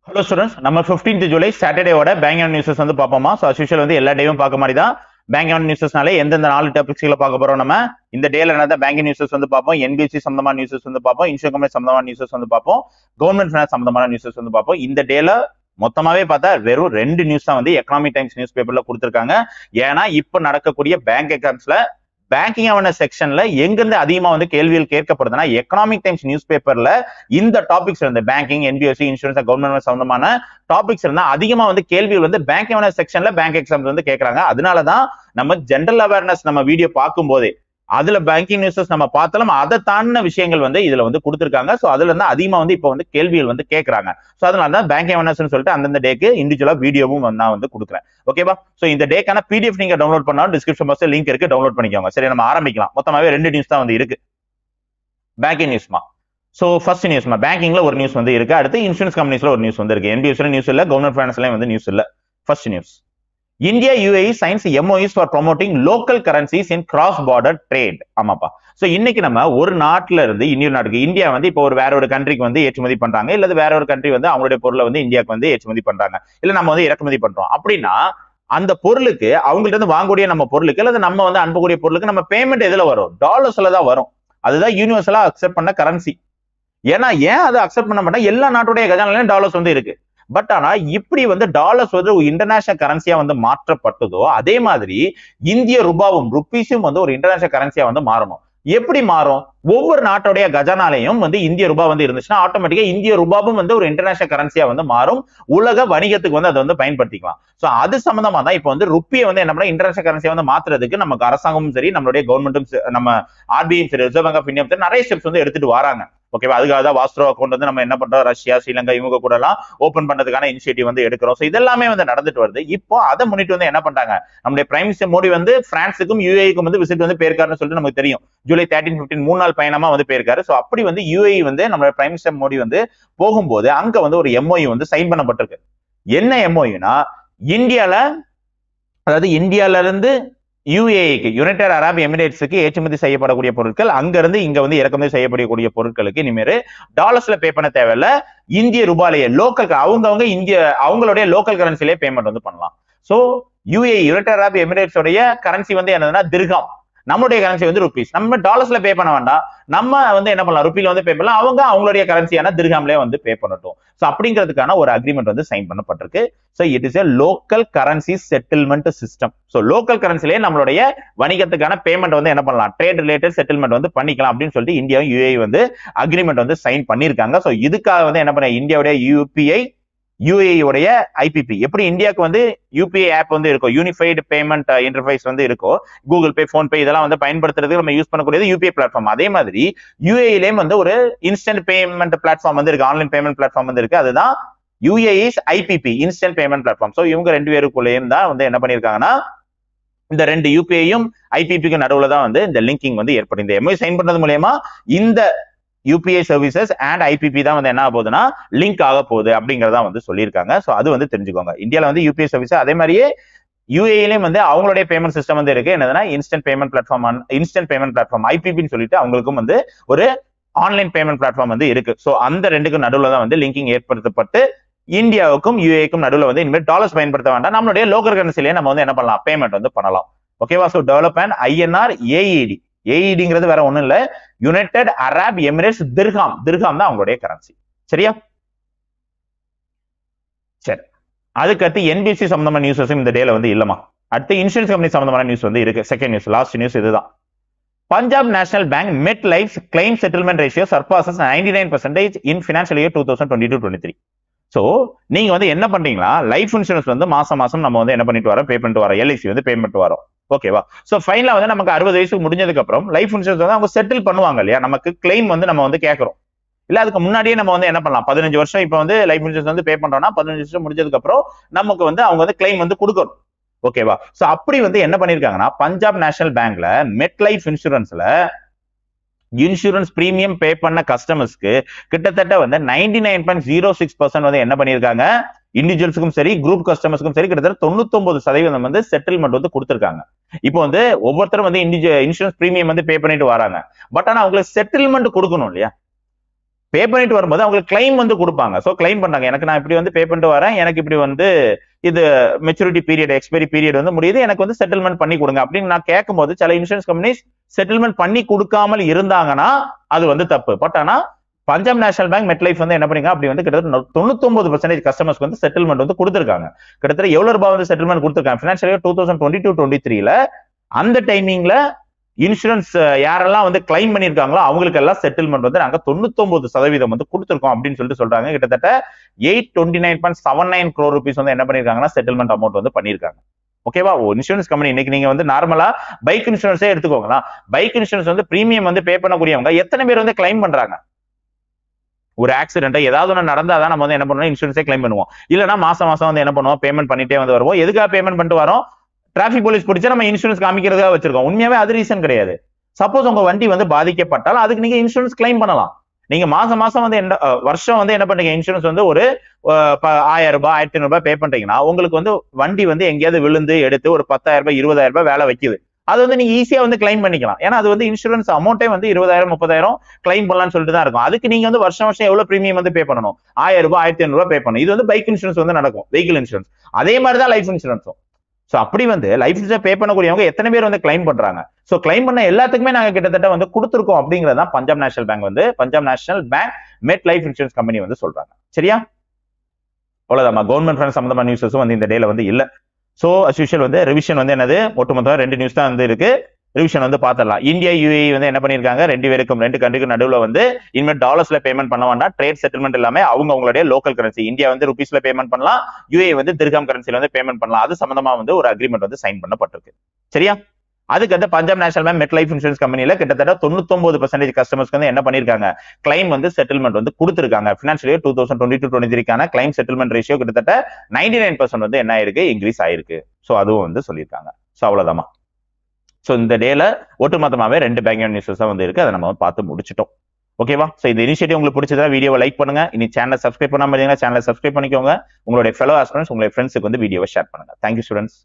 Hello students, நம்ம 15th July சாட்டர்டேவோட bank and newses வந்து பார்ப்போமா? ஸோ அஸ்யூஷுவல் வந்து எல்லா டேவும் பார்க்க மாதிரி தான் பேங்க் அண்ட் நியூஸஸ்னாலே எந்தெந்த 4 டாபிக்ஸ்களை பார்க்க போறோம். நம்ம இந்த டேல என்ன பேங்க் நியூஸஸ் வந்து பார்ப்போம், என்பிஎஸ்சி சம்பந்தமான நியூஸஸ் வந்து பார்ப்போம், இன்சூரன்ஸ் கம்பெனி சம்பந்தமான நியூஸஸ் வந்து பார்ப்போம், கவர்மெண்ட் ஃபைனான்ஸ் சம்பந்தமான நியூஸஸ் வந்து பார்ப்போம். இந்த டேல மொத்தமாவே பார்த்தா வெறும் 2 நியூஸ் தான் வந்து எக்கனாமிக் டைம்ஸ் நியூஸ் பேப்பர்ல கொடுத்திருக்காங்க. ஏன்னா இப்ப நடக்கக்கூடிய பேங்க் எக்ஸாம்ஸ்ல பேங்கிங் அவேர்னஸ் செக்ஷன்ல எங்கிருந்து அதிகமா வந்து கேள்விகள் கேட்கப்படுதுன்னா எக்கனாமிக் டைம்ஸ் நியூஸ் பேப்பர்ல இந்த டாபிக்ஸ் இருந்து பேங்கிங், என்பிஎஸ்சி, இன்சூரன்ஸ், கவர்மெண்ட் சம்பந்தமான டாபிக்ஸ் இருந்தா அதிகமா வந்து கேள்விகள் வந்து பேங்கிங் அவேர்னஸ் செக்ஷன்ல பேங்க் எக்ஸாம்ஸ் வந்து கேட்கறாங்க. அதனாலதான் நம்ம ஜெனரல் அவேர்னஸ் நம்ம வீடியோ பார்க்கும் போதே அதுல பேங்கிங் நியூஸஸ் நம்ம பார்த்தாலும் அதை தாண்டின விஷயங்கள் வந்து இதுல வந்து கொடுத்திருக்காங்க. சோ அதுல இருந்து அதிகமா வந்து இப்ப வந்து கேள்விகள் வந்து கேட்கறாங்க. சோ அதனாலதான் பேங்கிங் அவேர்னஸ் சொல்லிட்டு அந்தந்த டேக்கு இண்டிவிஜுவலா வீடியோவும் நான் வந்து கொடுக்குறேன். ஓகேவா? சோ இந்த டேக்கான பிடிஎஃப் நீங்க டவுன்லோட் பண்ணாலும் டிஸ்கிரிப்ஷன் பாக்ஸ்ல லிங்க் இருக்கு, டவுன்லோட் பண்ணிக்கோங்க. சரி, நம்ம ஆரம்பிக்கலாம். மொத்தமாவே 2 நியூஸ் தான் வந்து இருக்கு பேங்கிங் நியூஸ்மா. சோ ஃபர்ஸ்ட் நியூஸ்மா, பேங்கிங்ல ஒரு நியூஸ் வந்து இருக்கு. அடுத்து இன்சூரன்ஸ் கம்பெனிஸ்ல ஒரு நியூஸ் வந்து இருக்கு. என்பிஎஸ்ல நியூஸ் இல்ல, கவர்மெண்ட் ஃபைனான்ஸ்லயும் வந்து நியூஸ் இல்ல. First news, India UAE signs MoUs for promoting local currencies in cross border trade. ஆமாப்பா. சோ இன்னைக்கு நம்ம ஒரு நாட்டுல இருந்து இன்னொரு நாட்டுக்கு, இந்தியா வந்து இப்போ வேற ஒரு கண்ட்ரிக்கு வந்து ஏற்றுமதி பண்றாங்க, இல்ல வேற ஒரு கண்ட்ரி வந்து அவங்களுடைய பொருளை வந்து இந்தியாவுக்கு வந்து ஏற்றுமதி பண்றாங்க, இல்ல நம்ம வந்து இறக்குமதி பண்றோம் அப்படின்னா அந்த பொருளுக்கு அவங்கள்ட்ட இருந்து வாங்கக்கூடிய நம்ம பொருளுக்கு அல்லது நம்ம வந்து அனுப்பக்கூடிய பொருளுக்கு நம்ம பேமெண்ட் எதுல வரும்? டாலர்ஸ்ல தான் வரும். அதுதான் யூனிவர்சலா அக்செப்ட் பண்ண கரன்சி. ஏன்னா ஏன் அதை அக்செப்ட் பண்ண மாட்டா, எல்லா நாட்டுடைய கஜானாலையும் டாலர்ஸ் வந்து இருக்கு. பட் ஆனா இப்படி வந்து டாலர்ஸ் வந்து இன்டர்நேஷனல் கரன்சியா வந்து மாற்றப்பட்டதோ அதே மாதிரி இந்திய ரூபாவும் ருப்பீஸும் வந்து ஒரு இன்டர்நேஷனல் கரன்சியா வந்து மாறணும். எப்படி மாறும்? ஒவ்வொரு நாட்டுடைய கஜானாலையும் வந்து இந்திய ரூபா வந்து இருந்துச்சுன்னா ஆட்டோமேட்டிக்கா இந்திய ரூபாவும் வந்து ஒரு இன்டர்நேஷனல் கரன்சியா வந்து மாறும். உலக வணிகத்துக்கு வந்து அதை வந்து பயன்படுத்திக்கலாம். சோ அது சம்பந்தமா தான் இப்போ வந்து ருப்பியை வந்து என்ன பண்ண இன்டர்நேஷனல் கரன்சியா வந்து மாத்துறதுக்கு நமக்கு அரசாங்கமும் சரி, நம்மளுடைய கவர்மெண்ட்டும் நம்ம ஆர்பிஐயும் சரி, ரிசர்வ் பேங்க் ஆஃப் இந்தியா சரி நிறைய ஸ்டெப்ஸ் வந்து எடுத்துட்டு வராங்க. ஓகேவா? அதுக்காக தான் வாஸ்ட்ரோ அக்கௌண்ட் வந்து நம்ம என்ன பண்றோம், ரஷ்யா, ஸ்ரீலங்கா இவங்க கூட எல்லாம் ஓபன் பண்றதுக்கான இனிஷியேட்டிவ் வந்து எடுக்கிறோம். சோ இதெல்லாமே வந்து நடந்துட்டு வருது. இப்போ அதை முன்னிட்டு வந்து என்ன பண்றாங்க, நம்முடைய பிரைம் மினிஸ்டர் மோடி வந்து பிரான்ஸுக்கும் யுஏஇக்கும் வந்து விசிட் வந்து போயிருக்காருன்னு சொல்லிட்டு நமக்கு தெரியும். ஜூலை 13, 15 3 நாள் பயணமா வந்து போயிருக்காரு. சோ அப்படி வந்து யுஏஇ வந்து நம்ம பிரைம் மினிஸ்டர் மோடி வந்து போகும்போது அங்க வந்து ஒரு எம்ஓயு வந்து சைன் பண்ணப்பட்டிருக்கு. என்ன எம்ஓயுனா, இந்தியால அதாவது இந்தியால இருந்து யுஏஇக்கு, யுனைடெட் அரபு எமிரேட்ஸுக்கு ஏற்றுமதி செய்யப்படக்கூடிய பொருட்கள் அங்க இருந்து இங்க வந்து இறக்குமதி செய்யப்படக்கூடிய பொருட்களுக்கு இனிமேல் டாலர்ஸ்ல பே பண்ண தேவையில்ல, இந்திய ரூபாயிலேயே லோக்கல் அவங்கவுங்க இந்திய அவங்களுடைய லோக்கல் கரன்சிலேயே பேமெண்ட் வந்து பண்ணலாம். சோ யுஏஇ, யுனைடெட் அரபு எமிரேட்ஸ் உடைய கரன்சி வந்து என்னதுன்னா திர்ஹாம், நம்மளுடைய கரன்சி வந்து ருபீஸ். நம்ம டாலர்ஸ்ல பே பண்ண வேண்டாம், நம்ம வந்து என்ன பண்ணலாம், ருப்பில வந்து பே பண்ணலாம், அவங்க அவங்களுடைய கரன்சியான திர்ஹாம்லயே வந்து பே பண்ணட்டும். சோ அப்படிங்கிறதுக்கான ஒரு அக்ரிமெண்ட் வந்து சைன் பண்ணப்பட்டிருக்கு. So it is a local currency settlement system. So local கரன்சிலேயே நம்மளுடைய வணிகத்துக்கான பேமெண்ட் வந்து என்ன பண்ணலாம், ட்ரேட் ரிலேட்டட் செட்டில்மெண்ட் வந்து பண்ணிக்கலாம் அப்படின்னு சொல்லிட்டு இந்தியாவும் யுஏஇ வந்து அக்ரிமெண்ட் வந்து சைன் பண்ணிருக்காங்க. சோ இதுக்காக வந்து என்ன பண்ண இந்தியாவுடைய யூபிஐ, யுஏஇ உடைய ஐபிபி, எப்படி இந்தியாவுக்கு வந்து யூபிஐ ஆப் வந்து இருக்கும், யூனிஃபைடு பேமெண்ட் இன்டர்ஃபேஸ் வந்து இருக்கும், கூகுள் பே, போன் பே இதெல்லாம் வந்து பயன்படுத்துறதுக்கு நம்ம யூஸ் பண்ணக்கூடியது யூபிஐ பிளாட்ஃபார்ம். அதே மாதிரி யுஏஇலயும் வந்து ஒரு இன்ஸ்டன்ட் பேமெண்ட் பிளாட்ஃபார்ம் வந்து இருக்கு, ஆன்லைன் பேமெண்ட் பிளாட்ஃபார்ம் வந்து இருக்கு. அதுதான் UAE's IPP, instant payment platform. So இவங்க 2 பேருக்குள்ளேயும் தான் வந்து என்ன பண்ணிருக்காங்கன்னா இந்த 2 யூபிஐயும் ஐபிபிக்கும் நடுவுல தான் வந்து இந்த லிங்கிங் வந்து ஏற்படும். இந்த எம்ஓ சைன் பண்றது மூலமா இந்த யூபிஐ சர்வீசஸ் அண்ட் ஐபிபி தான் வந்து என்ன ஆக போகுதுன்னா லிங்க் ஆக போகுது அப்படிங்கறதா வந்து சொல்லியிருக்காங்க. சோ அது வந்து தெரிஞ்சுக்கோங்க. இந்தியால வந்து யூபிஐ சர்வீஸ் அதே மாதிரியே யுஏஇலயும் வந்து அவங்களுடைய பேமெண்ட் சிஸ்டம் வந்து இருக்கு. என்னதுன்னா இன்ஸ்டன்ட் பேமெண்ட் பிளாட்ஃபார்ம் ஐபிபின்னு சொல்லிட்டு அவங்களுக்கும் வந்து ஒரு ஆன்லைன் பேமெண்ட் பிளாட்ஃபார்ம் வந்து இருக்கு. சோ அந்த 2க்கும் நடுவுல தான் வந்து லிங்கிங் ஏற்படுத்தப்பட்டு இந்தியாவுக்கும் யுஏஇக்கும் நடுவுல வந்து இனிமேல் டாலர்ஸ் பயன்படுத்த வேண்டாம், நம்மளுடைய லோக்கல் கரன்சிலேயே நம்ம வந்து என்ன பண்ணலாம், பேமெண்ட் வந்து பண்ணலாம். ஓகேவா? So develop and INR AED, ஏஇடிங்கிறது வேற ஒண்ணும் இல்ல, யுனைடெட் அரபு எமிரேட்ஸ் திர்ஹாம், திர்ஹாம் தான் அவங்களுடைய கரன்சி. சரியா? சரி, அதுக்கடுத்து என்பிஎஸ்சி சம்பந்தமான நியூஸஸ் இந்த டேல வந்து இல்லமா. அடுத்து இன்சூரன்ஸ் கம்பெனி சம்பந்தமான நியூஸ் வந்து இருக்கு. செகண்ட் நியூஸ், லாஸ்ட் நியூஸ் இதுதான். Punjab national bank MetLife's claim settlement ratio surpasses 99% in financial year 2022-23. So நீங்க வந்து என்ன பண்றீங்களா, லைஃப் இன்சூரன்ஸ் வந்து மாசம் மாசம் நம்ம வந்து என்ன பண்ணிட்டு வரோம், பே பண்ணிட்டு வரோம், LIC வந்து பே பண்ணிட்டு வரோம். ஓகேவா? சோ ஃபைனலா வந்து நமக்கு 60 வயசுக்கு முடிஞ்சதுக்கு அப்புறம் லைஃப் இன்சூரன்ஸ் வந்து அவங்க செட்டில் பண்ணுவாங்க இல்லையா, நமக்கு கிளைம் வந்து நம்ம வந்து கேட்கறோம் இல்ல, அதுக்கு முன்னாடியே நம்ம வந்து என்ன பண்ணலாம், 15 வருஷம் இப்ப வந்து லைஃப் இன்சூரன்ஸ் வந்து பே பண்றோம்னா 15 வருஷம் முடிஞ்சதுக்கு அப்புறம் நமக்கு வந்து அவங்க வந்து கிளைம் வந்து கொடுக்கணும். ஓகேவா? சோ அப்படி வந்து என்ன பண்ணிருக்காங்கன்னா பஞ்சாப் நேஷனல் பேங்க்ல MetLife இன்சூரன்ஸ்ல இன்சூரன்ஸ் பிரீமியம் பே பண்ண கஸ்டமர்ஸ்க்கு கிட்டத்தட்ட வந்து 99.06% வந்து என்ன பண்ணிருக்காங்க, இண்டிவிஜுவல்ஸுக்கும் சரி குரூப் கஸ்டமர்ஸ்க்கும் சரி கிட்டத்தட்ட 99% வந்து செட்டில்மெண்ட் வந்து கொடுத்திருக்காங்க. இப்போ வந்து ஒவ்வொருத்தரும் வந்து இன்சூரன்ஸ் பிரீமியம் வந்து பே பண்ணிட்டு வராங்க, பட் ஆனா அவங்களுக்கு செட்டில்மெண்ட் கொடுக்கணும் இல்லையா, பே பண்ணிட்டு வரும்போது அவங்களுக்கு கிளைம் வந்து கொடுப்பாங்க. ஸோ கிளைம் பண்ணாங்க, எனக்கு நான் இப்படி வந்து பே பண்ணிட்டு வரேன், எனக்கு இப்படி வந்து இது மெச்சூரிட்டி பீரியட் எக்ஸ்பைரி பீரியட் வந்து முடியுது, எனக்கு வந்து செட்டில்மெண்ட் பண்ணி கொடுங்க அப்படின்னு நான் கேட்கும்போது சில இன்சூரன்ஸ் கம்பெனிஸ் செட்டில்மெண்ட் பண்ணி கொடுக்காமல் இருந்தாங்கன்னா அது வந்து தப்பு. பட் ஆனா பஞ்சாப் நேஷனல் பேங்க் மெட்லைஃப் வந்து என்ன பண்ணீங்க, அப்படி வந்து கிட்டத்தட்ட 99% கஸ்டமர்ஸ்க்கு வந்து செட்டில்மெண்ட் வந்து கொடுத்துருக்காங்க. கிட்டத்தட்ட எவ்வளவு ரூபாய் வந்து செட்டில்மெண்ட் கொடுத்துருக்காங்க ஃபினான்ஷியல் இயர் 2022-23ல அந்த டைமிங்ல இன்சூரன்ஸ் யாரெல்லாம் வந்து கிளைம் பண்ணிருக்காங்களோ அவங்களுக்கு எல்லாம் செட்டில்மெண்ட் வந்து நாங்க 99% வந்து கொடுத்துருக்கோம் அப்படின்னு சொல்லிட்டு சொல்றாங்க. கிட்டத்தட்ட 829.79 crore rupees வந்து என்ன பண்ணிருக்காங்கன்னா செட்டில்மெண்ட் அமௌண்ட் வந்து பண்ணிருக்காங்க. ஓகேவா? இன்சூரன்ஸ் கம்பெனி இன்னைக்கு நீங்க வந்து நார்மலா பைக் இன்சூரன்ஸே எடுத்துக்கோங்களா, பைக் இன்சூரன்ஸ் வந்து பிரீமியம் வந்து பே பண்ணக்கூடியவங்க எத்தனை பேர் வந்து கிளைம் பண்றாங்க? ஒரு ஆக்சிடென்ட் ஏதாவது ஒன்று நடந்தாதான் நம்ம வந்து என்ன பண்ணுவோம், இன்சூரன்ஸே கிளைம் பண்ணுவோம். இல்லைன்னா மாசம் மாசம் வந்து என்ன பண்ணுவோம், பேமெண்ட் பண்ணிட்டே வந்து வருவோம். எதுக்காக பேமெண்ட் பண்ணிட்டு வரோம்? டிராபிக் போலீஸ் பிடிச்சா நம்ம இன்சூரன்ஸ் காமிக்கிறதுக்காக வச்சிருக்கோம். உண்மையாவே அது ரீசன் கிடையாது. சப்போஸ் உங்க வண்டி வந்து பாதிக்கப்பட்டால் அதுக்கு நீங்க இன்சூரன்ஸ் கிளைம் பண்ணலாம். நீங்க மாசம் மாசம் வந்து வருஷம் வந்து என்ன பண்றீங்க, இன்சூரன்ஸ் வந்து ஒரு 1000 ரூபாய் 1500 ரூபாய் பே பண்றீங்கன்னா உங்களுக்கு வந்து வண்டி வந்து எங்கேயாவது விழுந்து எடுத்து ஒரு 10,000 ரூபாய் 20,000 ரூபாய் வேலை வைக்குது, அது வந்து நீங்க ஈஸியா வந்து கிளைம் பண்ணிக்கலாம். ஏன்னா அது வந்து இன்சூரன்ஸ் அமௌண்ட்டே வந்து 20,000 30,000 கிளைம் பண்ணலாம்னு சொல்லிட்டு தான் இருக்கும். அதுக்கு நீங்க வந்து வருஷம் வருஷம் எவ்வளவு பிரீமியம் வந்து பே பண்ணணும், 1000 ரூபாய் 1500 ரூபாய் பே பண்ணணும். இது வந்து பைக் இன்சூரன்ஸ் வந்து நடக்கும், வெஹிக்கிள் இன்சூரன்ஸ். அதே மாதிரி தான் லைஃப் இன்சூரன்ஸும். சோ அப்படி வந்து லைஃப் இன்சூரன்ஸ் பே பண்ணக்கூடியவங்க எத்தனை பேர் வந்து கிளைம் பண்றாங்க? சோ கிளைம் பண்ண எல்லாத்துக்குமே நாங்க கிட்டத்தட்ட வந்து கொடுத்துருக்கோம் அப்படிங்கறத பஞ்சாப் நேஷனல் பேங்க் வந்து பஞ்சாப் நேஷனல் பேங்க் மெட் லைஃப் இன்சூரன்ஸ் கம்பெனி வந்து சொல்றாங்க. சரியா? அவ்வளவுதான். கவர்மெண்ட் ஃபண்ட் சம்பந்தமான நியூஸஸும் வந்து இந்த டேல வந்து இல்ல. சோ அஸ் யூஷுவல் வந்து ரிவிஷன் வந்து என்னது, ஒட்டுமொத்தமா 2 நியூஸ் தான் வந்து இருக்கு. ரிவிஷன் வந்து பாத்திரலாம். இந்தியா யுஏஇ வந்து என்ன பண்ணிருக்காங்க, 2 கண்ட்ரிக்கு நடுவுல வந்து இனிமேல் டாலர்ஸ்ல பேமெண்ட் பண்ண வேண்டாம், ட்ரேட் செட்டில்மெண்ட் எல்லாமே அவங்களுடைய லோக்கல் கரன்சி. இந்தியா வந்து ருபீஸ்ல பேமெண்ட் பண்ணலாம், யுஏஇ வந்து திர்ஹாம் கரன்சில வந்து பேமெண்ட் பண்ணலாம். அது சம்பந்தமா வந்து ஒரு அக்ரிமெண்ட் வந்து சைன் பண்ணப்பட்டிருக்கு. சரியா? அதுக்கு வந்து பஞ்சாப் நேஷனல் பேங்க் மெட் லைஃப் இன்சூரன்ஸ் கம்பெனில கிட்டத்தட்ட 99% கஸ்டமர்ஸ்க்கு வந்து என்ன பண்ணிருக்காங்க, கிளைம் வந்து செட்டில்மெண்ட் வந்து கொடுத்திருக்காங்க. Financial year 2022-23 claim settlement ratio கிட்டத்தட்ட 99% வந்து என்ன ஆயிருக்கு, இன்க்ரீஸ் ஆயிருக்கு. சோ அதுவும் வந்து சொல்லியிருக்காங்க. சோ அவ்வளவுதான். சோ இந்த டேல ஒட்டுமொத்தமாவே 2 பேங்கிங் நியூஸஸ் தான் வந்து இருக்கு, அதை நம்ம பார்த்து முடிச்சிட்டோம். ஓகேவா? சோ இந்த இனிஷியேட்டிவ் உங்களுக்கு பிடிச்சதா வீடியோவை லைக் பண்ணுங்க. இனி சேனலை சப்ஸ்கிரைப் பண்ணாம இருந்தீங்கன்னா சேனலை சப்ஸ்கிரைப் பண்ணிக்கோங்க. உங்களுடைய ஃபெலோ ஆஸ்பிரண்ட்ஸ், உங்களுடைய ஃப்ரெண்ட்ஸுக்கு வந்து வீடியோவை ஷேர் பண்ணுங்க. Thank you students.